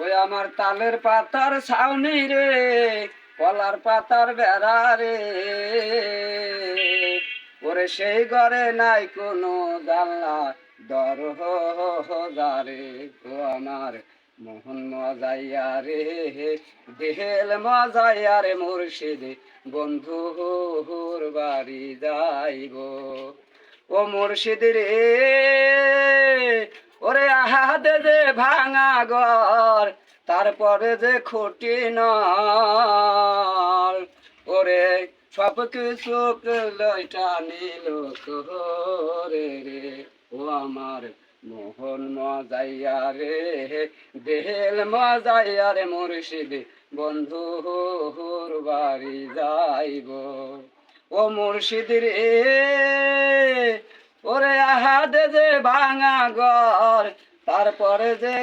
ওই আমার তালের পাতার ছাউনি রে, কলার পাতার বেড়া রে, ওরে সেই ঘরে নাই কোনো জানলা দরজারে। ও আমার মোহন মজাইয়া রে, দেহেল মজাইয়া রে, মুর্শিদ বন্ধুর বাড়ি যাইব। ও মুর্শিদ রে, ওরে আহাদে যে ভাঙা ঘর, তারপরে যে খুঁটি নল, ওরে সব কিছু লইটা নিল তোরে রে। ও আমার মোহন মজাইয়া রে, দেহেল মজাইয়া রে, মুর্শিদ বন্ধুর বাড়ি যাইব। ও মুর্শিদ রে, ওরে আহাদে যে ভাঙা ঘর, তারপরে যে